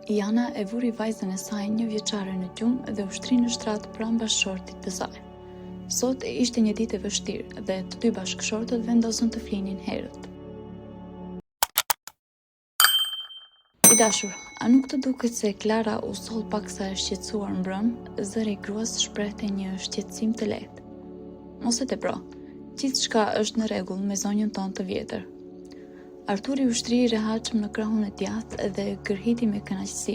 Jana e vuri vajzën e saj 1 vjeçare në gjumë dhe ushtri në shtrat pranë bashkëshortit të saj. Sot ishte një ditë e vështirë dhe të dy bashkëshortët vendosën të flinin herët. I dashur, a nuk të duket se Klara u soll paksa e shqetësuar mbrëm? Zëri i gruas shprehte një shqetësim të lehtë. Mos e tepro, gjithçka është në rregull me zonjën tonë të vjetër. Arturi ushtri i rehatshëm në krahun e djathtë dhe gërhiti me kënaqësi.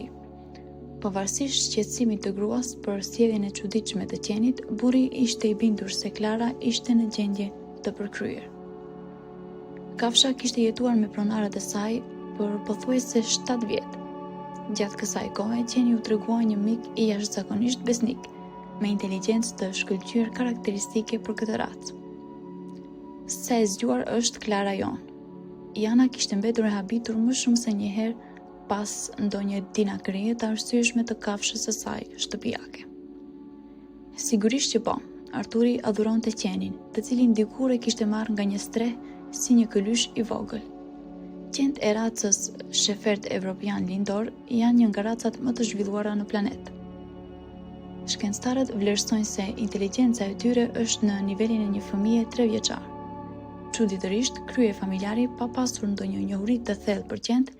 Pavarësisht shqetësimit të gruas për sjelljen e çuditshme të qenit, burri ishte i bindur se Klara ishte në gjendje të përkryer. Kafsha kishte jetuar me pronarët e saj për pothuajse 7 vjet. Gjatë kësaj kohe, qeni u tregua një mik i jashtëzakonisht besnik, me inteligjencë të shkëlqyer karakteristike për këtë racë. Sa e zgjuar është Klara jon. Jana kishte mbetur e habitur më shumë se një herë pas ndonjë dinakërie të arsyeshme të kafshës së saj shtëpiake. Sigurisht që po, Arturi adhuronte qenin, të cilin dikur e kishte marrë nga një streh si një këlysh i vogël. Qentë e racës sheferd evropian lindor janë një nga racat më të zhvilluara në planet. Shkencëtarët vlerësojnë se inteligjenca e tyre është në nivelin e një fëmije 3 vjeçar. Çuditërisht, krye familjari, pa pasur ndonjë njohuri të thellë për qentë,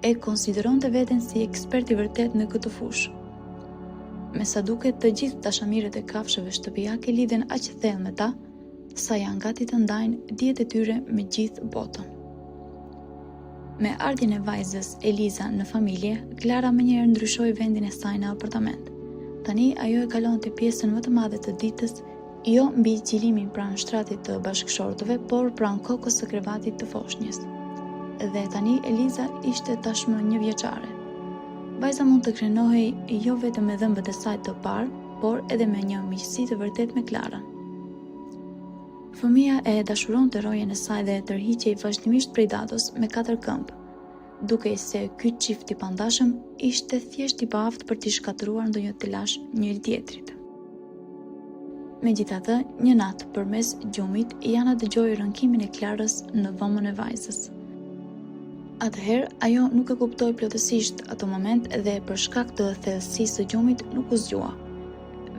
e konsideronte veten si ekspert i vërtet në këtë fushë. Me sa duket, të gjithë dashamirët e kafshëve shtëpiake lidhen aq thellë me ta, sa janë gati të ndajnë dijet e tyre me gjithë botën. Me ardhjen e vajzës Eliza në familje, Klara menjëherë ndryshoi vendin e saj në apartament. Tani ajo e kalonte pjesën më të madhe të ditës jo mbi qilimin pranë shtratit të bashkëshortëve, por pranë kokës së krevatit të foshnjës. Dhe tani Eliza ishte tashmë 1 vjeçare. Vajza mund të krenohej jo vetëm me dhëmbët e saj të parë, por edhe me një miqësi të vërtet me Klarën. Fëmia e dashuronte rojen e saj dhe tërhiqej vazhdimisht prej dados me 4 këmbë, duke se ky çift i pandashëm ishte thjesht i paaft për t'i shkatëruar ndonjë telash njëri tjetrit. Megjithatë, një natë përmes gjumit, Jana dëgjoi rënkimin e Klarës në dhomën e vajzës. Atëherë, ajo nuk e kuptoi plotësisht atë moment dhe për shkak të thellësisë së gjumit nuk u zgjua.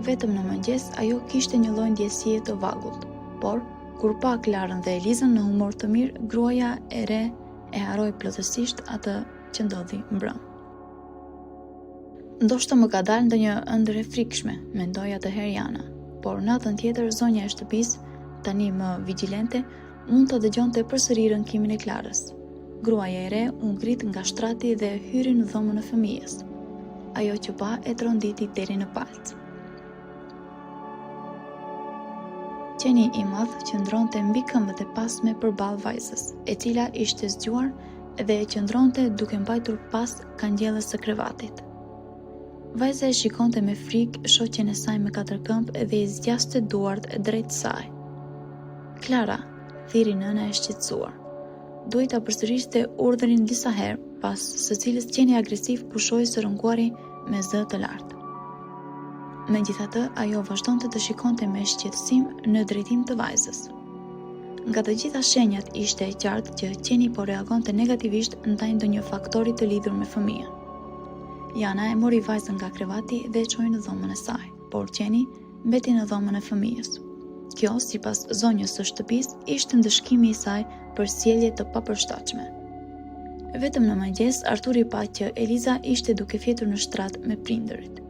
Vetëm në mëngjes ajo kishte një lloj ndjesie të vagullt, por kur pa Klarën dhe Elizën në humor të mirë, gruaja e re e harroi plotësisht atë që ndodhi mbrëm. Ndoshta më ka dalë ndonjë ëndër e frikshme, mendoi atëherë Jana. Por natën tjetër zonja e shtëpisë, tani më vigjilente, mund të dëgjonte përsëri rënkimin e Klarës. Gruaja e re u ngrit nga shtrati dhe hyri në dhomën e fëmijës. Ajo që pa e tronditi deri në palc. Qeni i madh qëndronte mbi këmbët e pasme përballë vajzës, e cila ishte zgjuar dhe qëndronte duke mbajtur pas kangjellës së krevatit. Vajza e shikonte me frikë shoqen e saj me 4 këmbë dhe i zgjaste duart drejt saj. Klara, thiri nëna e shqetësuar. Duhej ta përsëriste urdhrin disa herë, pas së cilës qeni agresiv pushoi së rënguari me zë të lartë. Megjithatë, ajo vazhdonte të shikonte me shqetësim në drejtim të vajzës. Nga të gjitha shenjat ishte e qartë që qeni po reagonte negativisht ndaj ndonjë faktori të lidhur me fëmijën. Jana e mori vajzën nga krevati dhe e çoi në dhomën e saj, por qeni mbeti në dhomën e fëmijës. Kjo, sipas zonjës së shtëpisë, ishte ndëshkimi i saj për sjellje të papërshtatshme. Vetëm në mëngjes, Arturi pa që Eliza ishte duke fjetur në shtrat me prindërit.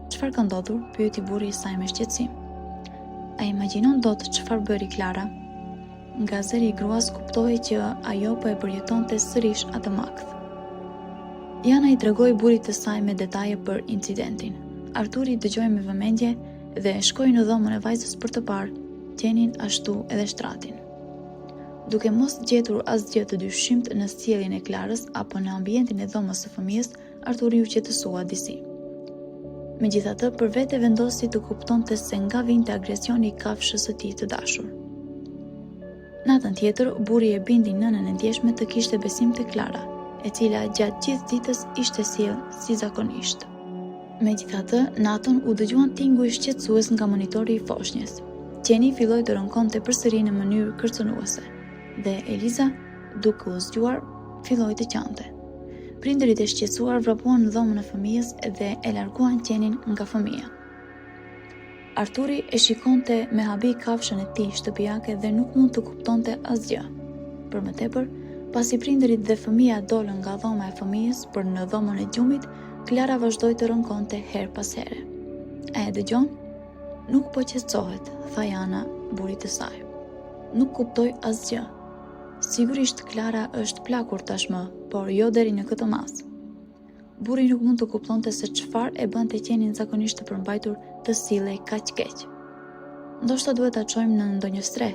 "Çfarë ka ndodhur?" pyeti burri i saj me shqetësim. "A imagjinon dot çfarë bëri Klara?" Nga zëri i gruas kuptoi që ajo po e përjetonte sërish atë makth. Jana i tregoi burrit të saj me detaje për incidentin. Arturi dëgjoi me vëmendje dhe shkoi në dhomën e vajzës për të parë qenin ashtu edhe shtratin. Duke mos gjetur asgjë të dyshimt në sjelljen e Klarës apo në ambientin e dhomës së fëmijës, Arturi u qetësua disi. Megjithatë, për vete vendosi të kuptonte se nga vinte agresioni i kafshës së tij të dashur. Natën tjetër, burri e bindi nënën e ndjeshme të kishte besim te Klara, e cila gjatë gjithë ditës ishte sjellë si zakonisht. Megjithatë, natën u dëgjuan tinguj shqetësues nga monitori i foshnjës. Qeni filloi të rënkonte përsëri në mënyrë kërcënuese, dhe Eliza, duke u zgjuar, filloi të qante. Prindërit e shqetësuar vrapuan në dhomën e fëmijës dhe e larguan qenin nga fëmia. Arturi e shikonte me habi kafshën e tij shtëpiake dhe nuk mund të kuptonte asgjë. Për më tepër, pasi prindërit dhe fëmia dolën nga dhoma e fëmijës për në dhomën e gjumit, Klara vazhdoi të rënkonte her pas here. A e dëgjon? Nuk po qetësohet, tha Jana burrit të saj. Nuk kuptoj asgjë. Sigurisht Klara është plakur tashmë, por jo deri në këtë mas. Burri nuk mund të kuptonte se çfarë e bënte qenin zakonisht të përmbajtur të sillej kaq keq. Ndoshta duhet ta çojmë në ndonjë stre.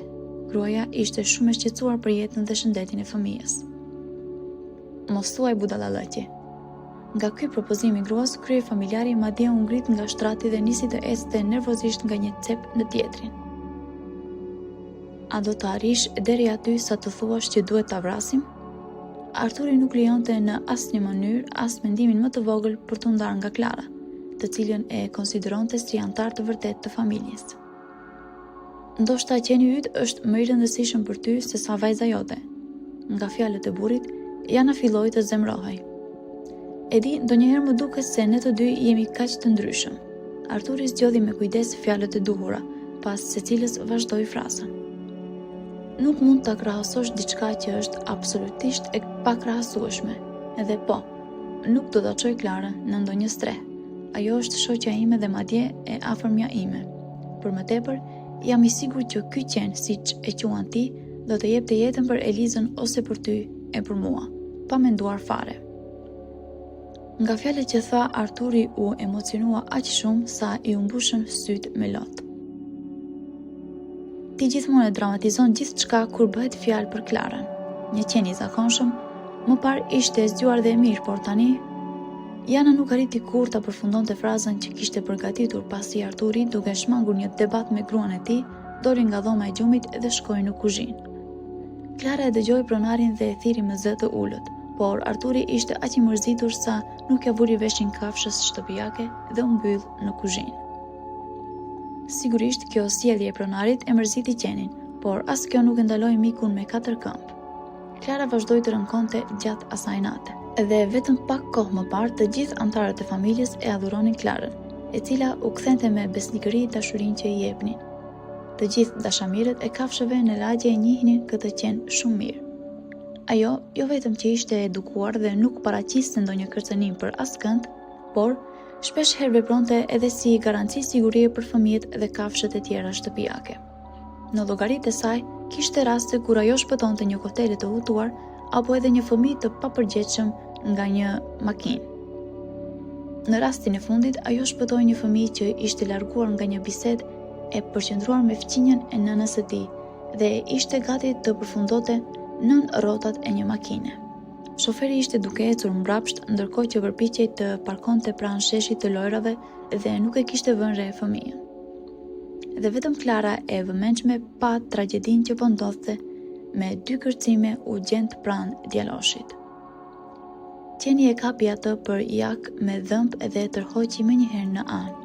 Gruaja ishte shumë e shqetësuar për jetën dhe shëndetin e fëmijës. Mos thuaj budallallëqi. Nga ky propozim i gruas, krye familjari madje u ngrit nga shtrati dhe nisi të ecte nervozisht nga një cep në tjetrin. A do të arrish deri aty sa të thuash që duhet ta vrasim? Arturi nuk lejonte në asnjë mënyrë as mendimin më të vogël për t'u ndarë nga Klara, të cilën e konsideronte si antar të vërtet të familjes. Ndoshta qeni yt është më i rëndësishëm për ty se sa vajza jote. Nga fjalët e burrit, Jana filloi të zemrohej. E di, ndonjëherë më duket se ne të dy jemi kaq të ndryshëm. Arturi zgjodhi me kujdes fjalët e duhura, pas secilës vazhdoi frasën. Nuk mund ta krahasosh diçka që është absolutisht e pakrahasueshme. Edhe po, nuk do ta çoj Klarën në ndonjë stre. Ajo është shoqja ime dhe madje e afërmja ime. Për më tepër, jam i sigurt që ky qen, siç e quan ti, do të jepte jetën për Elizën ose për ty e për mua, pa menduar fare. Nga fjalët që tha, Arturi u emocionua aq shumë sa i u mbushën syt me lot. Ti gjithmonë e dramatizon gjithçka kur bëhet fjalë për Klarën. Një qen i zakonshëm, më parë ishte e zgjuar dhe e mirë, por tani Jana nuk arriti kurrë ta përfundonte frazën që kishte përgatitur pasi Arturi, duke shmangur një debat me gruan e tij, doli nga dhoma e gjumit dhe shkoi në kuzhinë. Klara e dëgjoi pronarin dhe e thiri me zë të ulët, por Arturi ishte aq i mërzitur sa nuk ja vuri veshin kafshës shtëpiake dhe u mbyll në kuzhinë. Sigurisht kjo sjellje e pronarit e mërziti qenin, por as kjo nuk e ndaloi mikun me katër këmbë. Klara vazhdoi të rënkonte gjatë asaj nate, dhe vetëm pak kohë më parë të gjithë antarët e familjes e adhuronin Klarën, e cila u kthente me besnikëri dashurinë që i jepnin. Të gjithë dashamirët e kafshëve në lagje e njihnin këtë qen shumë mirë. Ajo jo vetëm që ishte e edukuar dhe nuk paraqiste ndonjë kërcënim për askënd, por shpesh herë vepronte edhe si garanci sigurie për fëmijët dhe kafshët e tjera shtëpiake. Në llogaritë e saj, kishte raste kur ajo shpëtonte një koktejl të hutuar apo edhe një fëmijë të papërgjegjshëm nga një makinë. Në rastin e fundit, ajo shpëtoi një fëmijë që ishte larguar nga një bisedë e përqendruar me fqinjen e nënës së tij dhe ishte gati të përfundonte nën rrotat e një makine. Shoferi ishte duke ecur mbrapsht, ndërkohë që përpiqej të parkonte pranë sheshit të lojrave dhe nuk e kishte vënë re fëmijën. Dhe vetëm Klara e vëmendshme pa tragjedinë që po ndodhte, me 2 kërcime u gjend pranë djaloshit. Qeni e kapi atë për jak me dhëmb dhe e tërhoqi menjëherë në anë.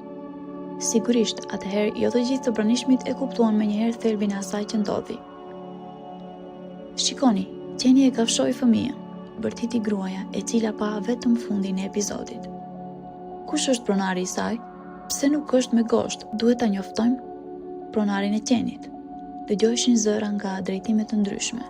Sigurisht, atëherë jo të gjithë të pranishmit e kuptuan menjëherë thelbin e asaj që ndodhi. Shikoni, qeni e kafshoi fëmijën, bërtiti gruaja, e cila pa vetëm fundin e episodit. Kush është pronari i saj? Pse nuk është me gosht? Duhet ta njoftojmë? Pronarin e qenit. Dëgjoheshin zëra nga drejtime të ndryshme.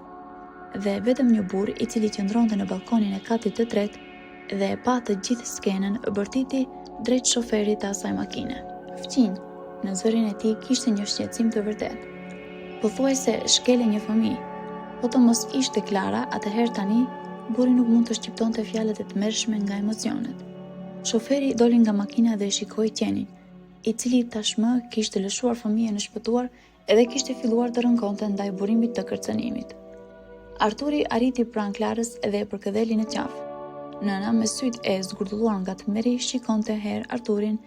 Dhe vetëm një burr i cili qëndronte në balkonin e katit të tretë dhe e pa të gjithë skenën, bërtiti drejt shoferit të asaj makine. Fqinj, në zërin e tij kishte një shqetësim të vërtetë. Pothuajse shkele një fëmijë. Po të mos ishte Klara, atëherë tani burri nuk mund të shqiptonte fjalët e tmerrshme nga emocionet. Shoferi doli nga makina dhe shikoi qenin, i cili tashmë kishte lëshuar fëmijën e shpëtuar edhe kishte filluar të rënkonte ndaj burimit të kërcënimit. Arturi arriti pranë Klarës dhe e përkëdheli në qafë. Nëna me syt e zgurdulluar nga tmerri shikonte herë Arturin,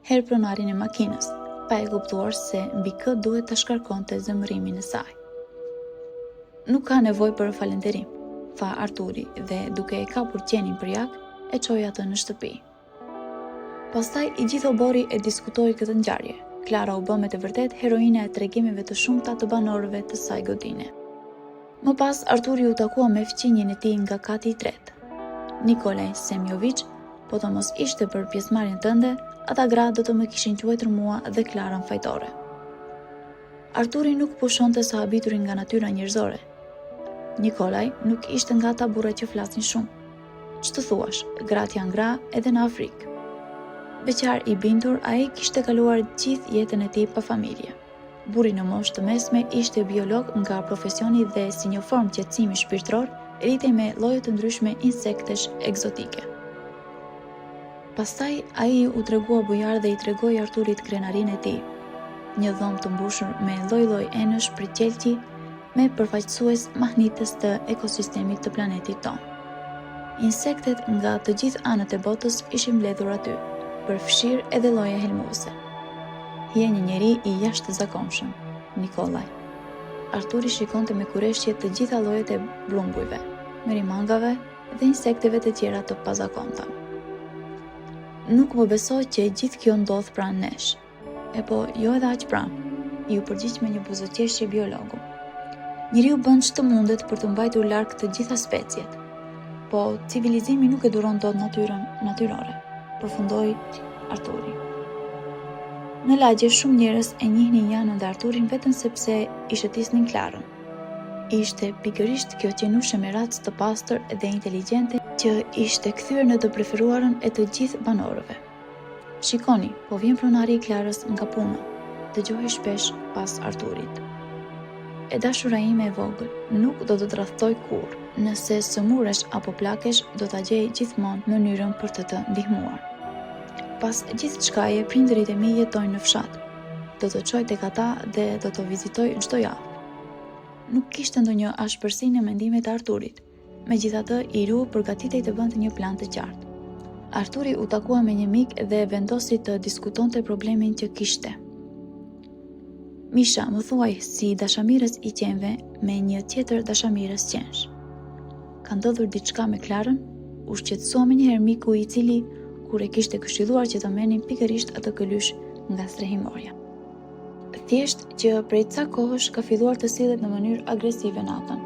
herë pronarin e makinës, pa e kuptuar se mbi kë duhet ta shkarkonte zemërimin e saj. Nuk ka nevojë për falënderim, tha Arturi dhe duke e kapur qenin për jak, e çoi atë në shtëpi. Pastaj i gjithë obori e diskutoi këtë ngjarje. Klara u bë me të vërtet heroina e tregimeve të shumta të banorëve të saj godine. Më pas Arturi u takua me fqinjen e tij nga kati i tretë. Nikolaj Semjović, po të mos ishte për pjesëmarrjen tënde, ata gra do të më kishin quajtur mua dhe Klarën fajtore. Arturi nuk pushonte sa habiturin nga natyra njerëzore. Nikolaj nuk ishte nga ata burrat që flasin shumë. Ç'të thuash, gratë janë gra edhe në Afrikë. Beqar i bindur, ai kishte kaluar gjithë jetën e tij pa familje. Burri në moshë të mesme ishte biolog nga profesioni dhe si një formë qetësimi shpirtëror, rritej me lloje të ndryshme insektesh egzotike. Pastaj ai u tregua bujar dhe i tregoi Arturit krenarinë e tij. Një dhomë të mbushur me lloj-lloj enësh prej qelqi, me përfaqësues mahnitës të ekosistemit të planetit tonë. Insektet nga të gjithë anët e botës ishin mbledhur aty, përfshirë edhe lloje helmuese. Je një njeri i jashtëzakonshëm, Nikolaj. Arturi shikonte me kureshje të gjitha llojet e brumbujve, merimangave dhe insekteve të tjera të pazakonta. Nuk më besoj që gjithë kjo ndodh pranë nesh. E po, jo edhe aq pranë, ju përgjigj me një buzëqeshje biologu. Njeriu bën ç'të mundet për të mbajtur larg të gjitha speciet. Po, civilizimi nuk e duron dot natyrën natyrore, përfundoi Arturi. Në lagje shumë njerëz e njihnin Janën dhe Arturin vetëm sepse i shëtisnin Klarën. Ishte pikërisht kjo qenushe me racë të pastër dhe inteligjente që ishte kthyer në të preferuarën e të gjithë banorëve. Shikoni, po vjen pronari i Klarës nga puna, dëgjohej shpesh pas Arturit. E dashura ime e vogël, nuk do të të tradhtoj kurrë. Nëse sëmuresh apo plakesh, do ta gjej gjithmonë mënyrën për të ndihmuar. Pas gjithë çkaje, prindërit e mi jetojnë në fshat. Do të çoj tek ata dhe do të vizitoj çdo javë. Nuk kishte ndonjë ashpërsi në mendimet e Arturit. Megjithatë, i ru përgatitej të bënte një plan të qartë. Arturi u takua me një mik dhe vendosi të diskutonte problemin që kishte. Misha, më thuaj si dashamirës i qenve me një tjetër dashamirës qensh. Ka ndodhur diçka me Klarën? U shqetësua menjëherë miku i cili kur e kishte këshilluar që të merrnin pikërisht atë këlysh nga strehimorja. Thjesht që prej ca kohësh ka filluar të sillet në mënyrë agresive natën.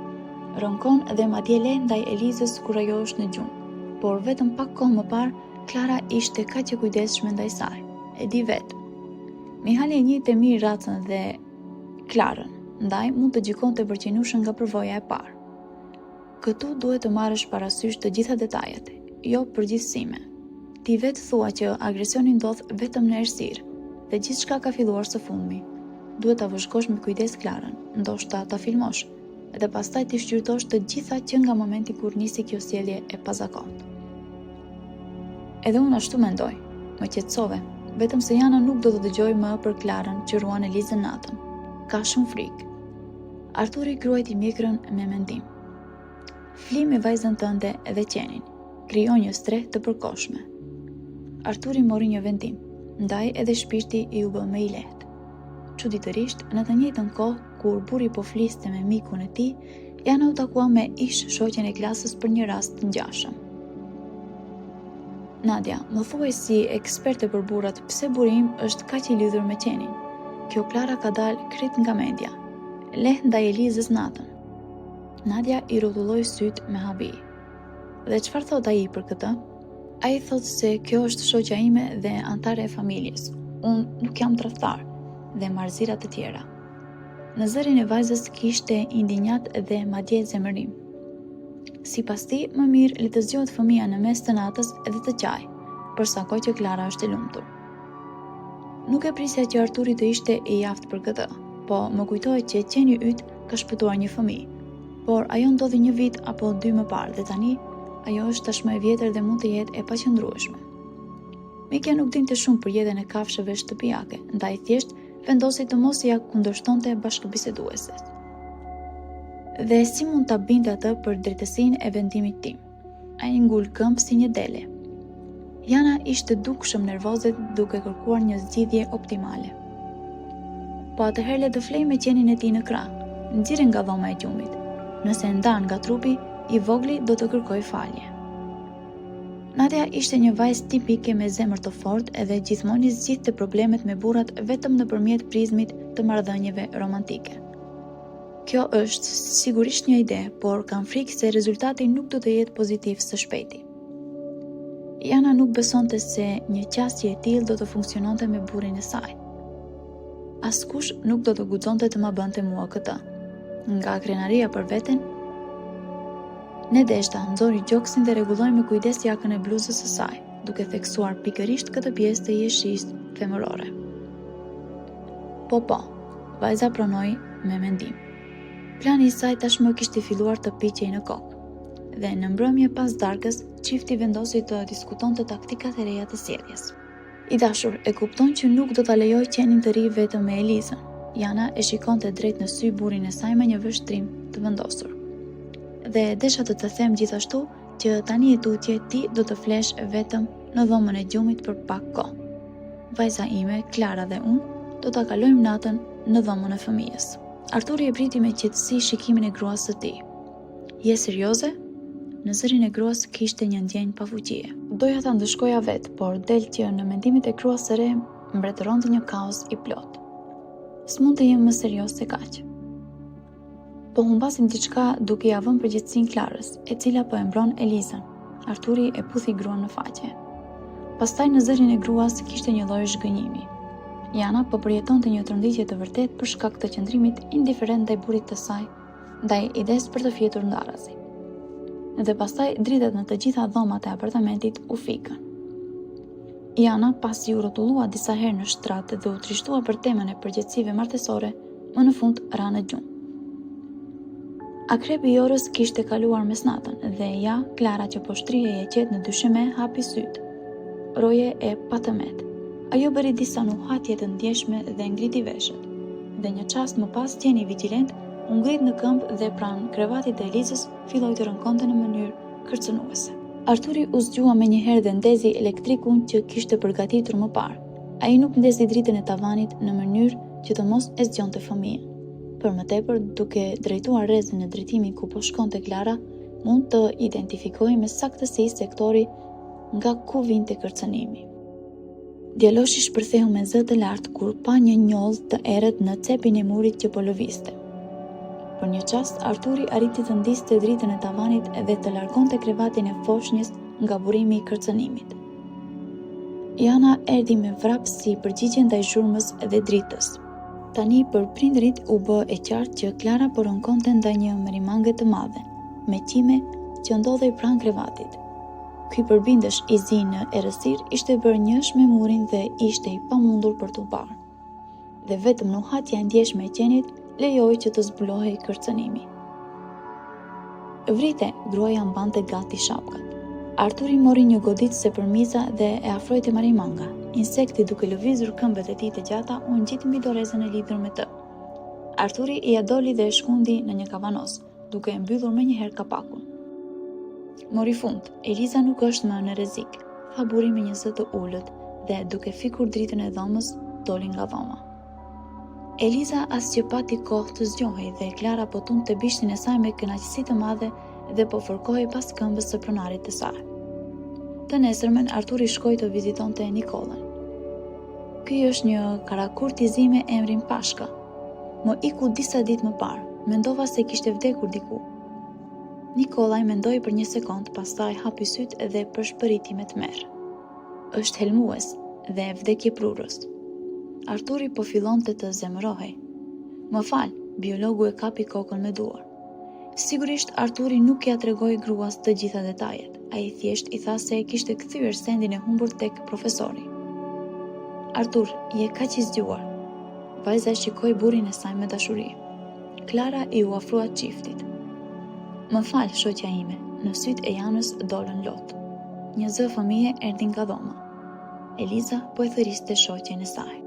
Rënkon dhe madje le ndaj Elizës kur ajo është në gjumë, por vetëm pak kohë më parë Klara ishte kaq e kujdesshme ndaj saj. E di vetë. Mihali e njihte mirë racën dhe Klarën, ndaj mund të gjikonte për qenushën nga përvoja e parë. Këtu duhet të marrësh parasysh të gjitha detajet, jo përgjithësime. Ti vetë thua që agresioni ndodh vetëm në errësirë dhe gjithçka ka filluar së fundmi. Duhet ta vëzhgosh me kujdes Klarën, ndoshta ta filmosh dhe pastaj ti shqyrtosh të gjitha që nga momenti kur nisi kjo sjellje e pazakontë. Edhe unë ashtu mendoj, më qetësove, vetëm se Jana nuk do të dëgjoj më për Klarën që ruan Elizën natën. Ka shumë frikë. Arturi kruajti mjekrën me mendim. Fli me vajzën tënde edhe qenin, krijo një streh të përkohshme. Arturi mori një vendim, ndaj edhe shpirti i u bë më i lehtë. Çuditërisht, në të njëjtën kohë kur burri po fliste me mikun e tij, Jana u takua me ish shoqen e klasës për një rast të ngjashëm. Nadia, më thuaj si eksperte për burrat, pse burri im është kaq i lidhur me qenin? Kjo Klara ka dalë krejt nga mendja. Lehtë ndaj Elizës natën. Nadia i rrotulloi syt me habi. Dhe çfarë thot ai për këtë? Ai thot se kjo është shoqja ime dhe antare e familjes. Unë nuk jam tradhtar dhe marrëzira të tjera. Në zërin e vajzës kishte indinjat dhe madje zemërim. Sipas tij, më mirë le të zgjohet fëmia në mes të natës edhe të qaj, përsa kohë që Klara është e lumtur. Nuk e prisja që Arturi të ishte i aftë për këtë, po më kujtohet që qeni yt ka shpëtuar një fëmijë. Por ajo ndodhi një vit apo 2 më parë dhe tani ajo është tashmë e vjetër dhe mund të jetë e paqëndrueshme. Mikja nuk dinte shumë për jetën e kafshëve shtëpiake, ndaj thjesht vendosi të mos ia kundërshtonte bashkëbisedueses. Dhe si mund ta binte atë për drejtësinë e vendimit tim? Ai ngul këmbë si një dele. Jana ishte dukshëm nervoze duke kërkuar një zgjidhje optimale. Po atëherë le të flej me qenin e tij në krah, nxirre nga dhoma e gjumit. Nëse ndan nga trupi, i vogli do të kërkoj falje. Nadia ishte një vajzë tipike me zemër të fortë edhe gjithmonë i zgjidhte problemet me burrat vetëm nëpërmjet prizmit të marrëdhënieve romantike. Kjo është sigurisht një ide, por kam frikë se rezultati nuk do të jetë pozitiv së shpejti. Jana nuk besonte se një qasje e tillë do të funksiononte me burrin e saj. Askush nuk do të guxonte të ma bënte mua këtë. Nga krenaria për veten, Nedeshta nxori gjoksin dhe rregulloi me kujdes jakën e bluzës së saj, duke theksuar pikërisht këtë pjesë të jeshisë femërore. Po, vajza pronoi me mendim. Plani i saj tashmë kishte filluar të piqej në kokë, dhe në mbrëmje pas darkës, çifti vendosi të diskutonte taktikat e reja të sjelljes. I dashur e kupton që nuk do ta lejoj qenin të ri vetëm me Elizën. Jana e shikonte drejt në sy burrin e saj me një vështrim të vendosur. Dhe desha të të them gjithashtu që tani e tutje ti do të flesh vetëm në dhomën e gjumit për pak kohë. Vajza ime, Klara dhe unë do ta kalojmë natën në dhomën e fëmijës. Arturi e priti me qetësi shikimin e gruas së tij. Je serioze? Në zërin e gruas kishte një ndjenjë pafuqie. Doja ta ndëshkoja vetë, por del që në mendimet e gruas së re mbretëronte një kaos i plot. S'mund të jem më serioz se kaq. Po humbasim diçka duke ia vënë përgjegjësinë Klarës, e cila po e mbron Elizën. Arturi e puthi gruan në faqe. Pastaj në zërin e gruas kishte një lloj zhgënjimi. Jana po përjetonte një tronditje të vërtetë për shkak të qëndrimit indiferent ndaj burrit të saj, ndaj idesë për të fjetur ndarazi. Dhe pastaj dritat në të gjitha dhomat e apartamentit u fikën. Jana, pasi u rrotullua disa herë në shtrat dhe u trishtua për temën e përgjegjësive martesore, më në fund ra në gjumë. Akrepi i orës kishte kaluar mesnatën dhe ja, Klara që po shtrihej e qetë në dysheme hapi sytë. Roje e patëmet. Ajo bëri disa nuhatje të ndjeshme dhe ngriti veshët. Dhe një çast më pas qeni vigjilent, u ngrit në këmbë dhe pranë krevatit të Elizës filloi të rënkonte në mënyrë kërcënuese. Arturi u zgjua menjëherë dhe ndezi elektrikun që kishte përgatitur më parë. Ai nuk ndezi dritën e tavanit në mënyrë që të mos e zgjonte fëmijën. Për më tepër, duke drejtuar rrezën në drejtimin ku po shkonte Klara, mund të identifikojë me saktësi sektori nga ku vinte kërcënimi. Djaloshi shpërtheu me zë të lartë kur pa një njollë të errët në cepin e murit që po lëvizte. Për një çast, Arturi arriti të ndiste dritën e tavanit dhe të largonte krevatin e foshnjës nga burimi i kërcënimit. Jana erdhi me vrapsi përgjigje ndaj zhurmës dhe dritës. Tani për prindërit u bë e qartë që Klara po rënkonte ndaj një merimange të madhe, me qime që ndodhej pranë krevatit. Ky përbindësh i zi në errësirë ishte bërë njësh me murin dhe ishte i pamundur për t'u parë. Dhe vetëm nuhatja e ndjeshme e qenit lejoi që të zbulohej kërcënimi. Vrite, gruaja mbante gati shapkat. Arturi mori një goditë se përmiza dhe e afroi te marimanga. Insekti duke lëvizur këmbët e tij të gjata u ngjit mbi dorezën e lidhur me të. Arturi i ja doli dhe e shkundi në një kavanos, duke e mbyllur menjëherë kapakun. Mori fund, Eliza nuk është më në rrezik, tha burri me një zë të ulët dhe duke fikur dritën e dhomës, doli nga dhoma. Eliza as që pati kohë të zgjohej dhe Klara po tunte bishtin e saj me kënaqësi të madhe dhe po fërkohej pas këmbës së pronarit të saj. Të nesërmen Arturi shkoi të vizitonte Nikolën. Ky është një karakurtizi me emrin Pashka. Më iku disa ditë më parë, mendova se kishte vdekur diku. Nikolaj mendoi për një sekond, pastaj hapi sytë dhe përshpëriti me tmerr. Është helmues dhe vdekje prurës. Arturi po fillonte të zemërohej. Më fal, biologu e kapi kokën me duar. Sigurisht Arturi nuk ja tregoi gruas të gjitha detajet. Ai thjesht i tha se e kishte kthyer sendin e humbur tek profesori. Artur, je kaq i zgjuar. Vajza shikoi burrin e saj me dashuri. Klara i u ofrua çiftit. Më fal, shoqja ime, në syt e Janës dolën lot. Një zë fëmije erdhi nga dhoma. Eliza po e thëriste shoqen e saj.